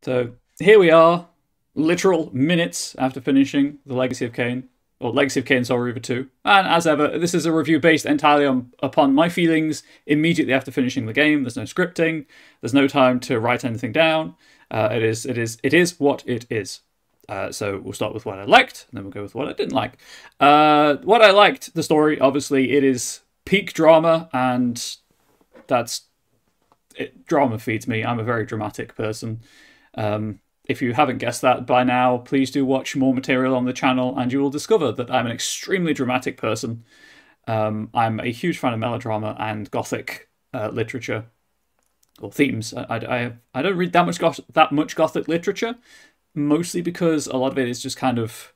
So here we are, literal minutes after finishing The Legacy of Kain, or Legacy of Kain Soul Reaver 2. And as ever, this is a review based entirely upon my feelings immediately after finishing the game. There's no scripting, there's no time to write anything down. It is what it is. So we'll start with what I liked, and then we'll go with what I didn't like. What I liked, the story, obviously, it is peak drama, and drama feeds me. I'm a very dramatic person. If you haven't guessed that by now, please do watch more material on the channel and you will discover that I'm an extremely dramatic person. I'm a huge fan of melodrama and gothic literature, or themes. I don't read that much gothic literature, mostly because a lot of it is just kind of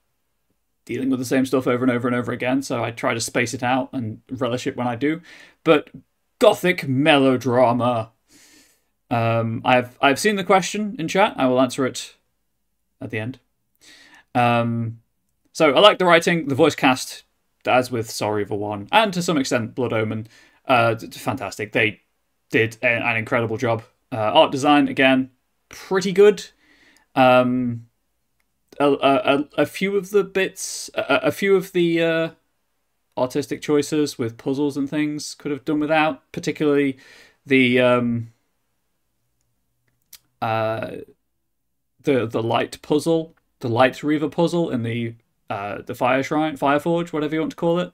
dealing with the same stuff over and over and over again, so I try to space it out and relish it when I do. But gothic melodrama. I've seen the question in chat. I will answer it at the end. So I like the writing, the voice cast, as with Soul Reaver 1, and to some extent Blood Omen. Fantastic. They did an incredible job. Art design, again, pretty good. A few of the bits, a few of the artistic choices with puzzles and things could have done without, particularly the light puzzle, the light Reaver puzzle in the Fire Shrine, Fireforge, whatever you want to call it,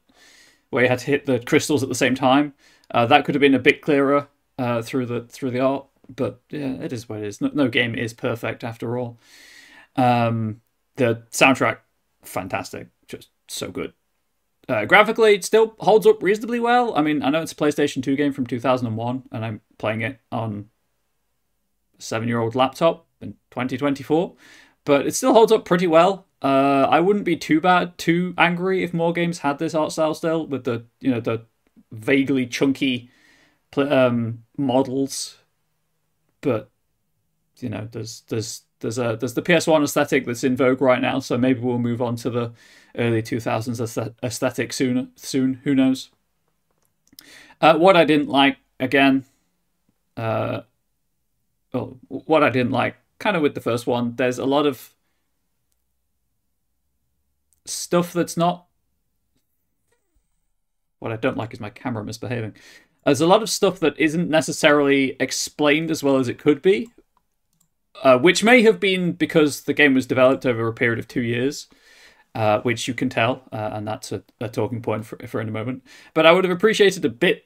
where you had to hit the crystals at the same time. That could have been a bit clearer through the art, but yeah, it is what it is. No game is perfect after all. The soundtrack, fantastic, just so good. Graphically, it still holds up reasonably well. I mean, I know it's a PlayStation 2 game from 2001, and I'm playing it on a 7-year-old laptop in 2024, but it still holds up pretty well. I wouldn't be too angry if more games had this art style still, with the the vaguely chunky models. But there's the PS1 aesthetic that's in vogue right now, so maybe we'll move on to the early 2000s aesthetic soon. Who knows? What I didn't like, again, what I didn't like, kind of with the first one, there's a lot of stuff that's not... What I don't like is my camera misbehaving. There's a lot of stuff that isn't necessarily explained as well as it could be, which may have been because the game was developed over a period of 2 years, which you can tell, and that's a talking point for in a moment. But I would have appreciated a bit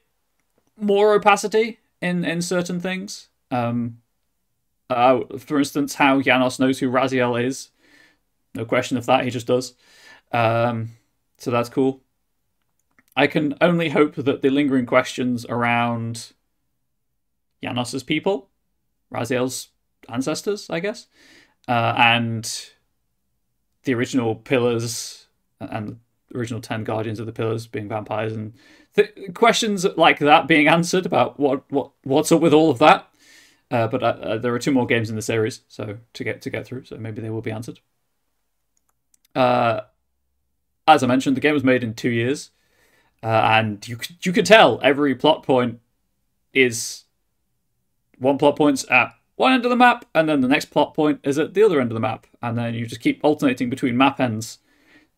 more opacity in certain things. For instance, how Janos knows who Raziel is. No question of that, he just does. So that's cool. I can only hope that the lingering questions around Janos's people, Raziel's ancestors, I guess, and the original pillars and the original 10 guardians of the pillars being vampires, and questions like that being answered about what's up with all of that. But there are 2 more games in the series, so to get through, so maybe they will be answered. As I mentioned, the game was made in 2 years, and you could tell every plot point is one plot point's at one end of the map, and then the next plot point is at the other end of the map, and then you just keep alternating between map ends,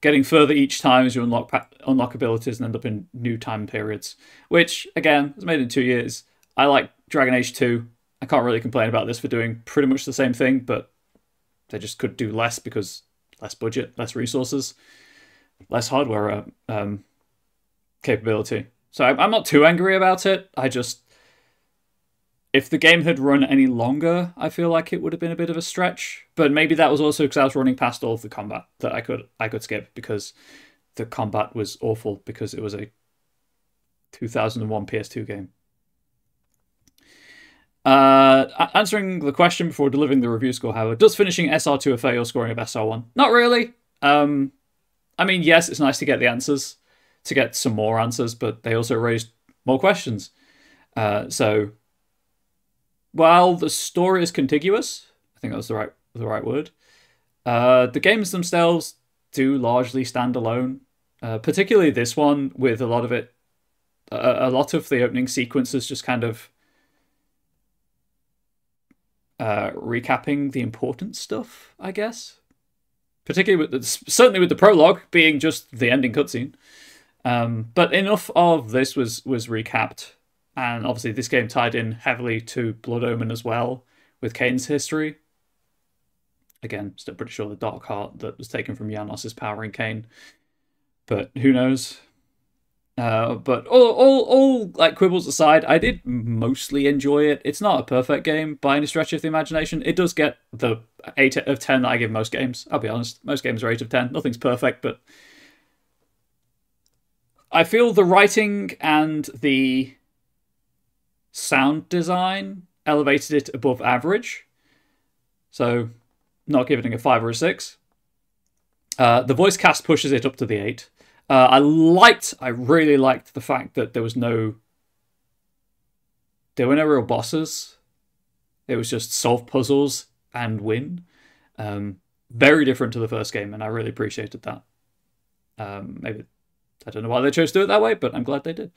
getting further each time as you unlock abilities and end up in new time periods, which, again, was made in 2 years. I like Dragon Age 2. I can't really complain about this for doing pretty much the same thing, but they just could do less because less budget, less resources, less hardware capability. So I'm not too angry about it. If the game had run any longer, I feel like it would have been a bit of a stretch. But maybe that was also because I was running past all of the combat that I could skip, because the combat was awful because it was a 2001 PS2 game. Answering the question before delivering the review score, however, does finishing SR2 affect your scoring of SR1? Not really. I mean, yes, it's nice to get the answers, to get some more answers, but they also raised more questions. So while the story is contiguous, I think that's the right word, the games themselves do largely stand alone. Particularly this one, with a lot of the opening sequences just kind of recapping the important stuff, I guess. Particularly certainly with the prologue being just the ending cutscene. But enough of this was recapped, and obviously this game tied in heavily to Blood Omen as well, with Kane's history. Again, still pretty sure the Dark Heart that was taken from Janos is powering Kane, but who knows? But all like quibbles aside, I did mostly enjoy it. It's not a perfect game by any stretch of the imagination. It does get the 8 out of 10 that I give most games. I'll be honest, most games are 8 of 10. Nothing's perfect, but I feel the writing and the sound design elevated it above average. So, not giving it a 5 or a 6. The voice cast pushes it up to the 8. I really liked the fact that there were no real bosses. It was just solve puzzles and win. Very different to the first game, and I really appreciated that. Maybe I don't know why they chose to do it that way, but I'm glad they did.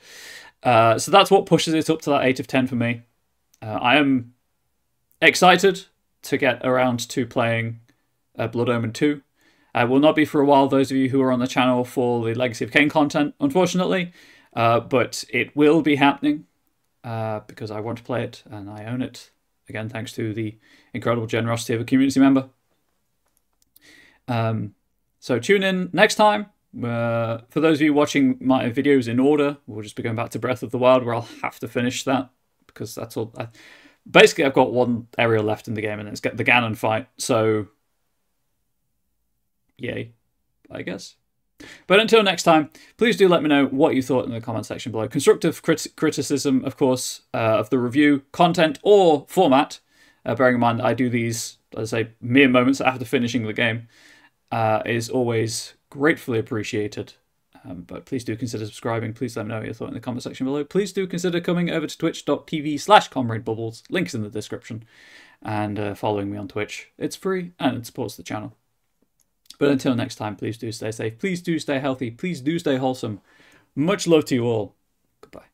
So that's what pushes it up to that 8 of 10 for me. I am excited to get around to playing Blood Omen 2. Will not be for a while, those of you who are on the channel for the Legacy of Kain content, unfortunately. But it will be happening because I want to play it and I own it. Again, thanks to the incredible generosity of a community member. So tune in next time. For those of you watching my videos in order, we'll just be going back to Breath of the Wild, where I'll have to finish that because that's all. Basically, I've got one area left in the game, and it's the Ganon fight. So, yay, I guess. But until next time, please do let me know what you thought in the comment section below. Constructive criticism, of course, of the review, content, or format. Bearing in mind that I do these, let's say, mere moments after finishing the game, is always gratefully appreciated. But please do consider subscribing. Please let me know what you thought in the comment section below. Please do consider coming over to twitch.tv/ComradeBubbles. Links in the description. And following me on Twitch. It's free and it supports the channel. But until next time, please do stay safe. Please do stay healthy. Please do stay wholesome. Much love to you all. Goodbye.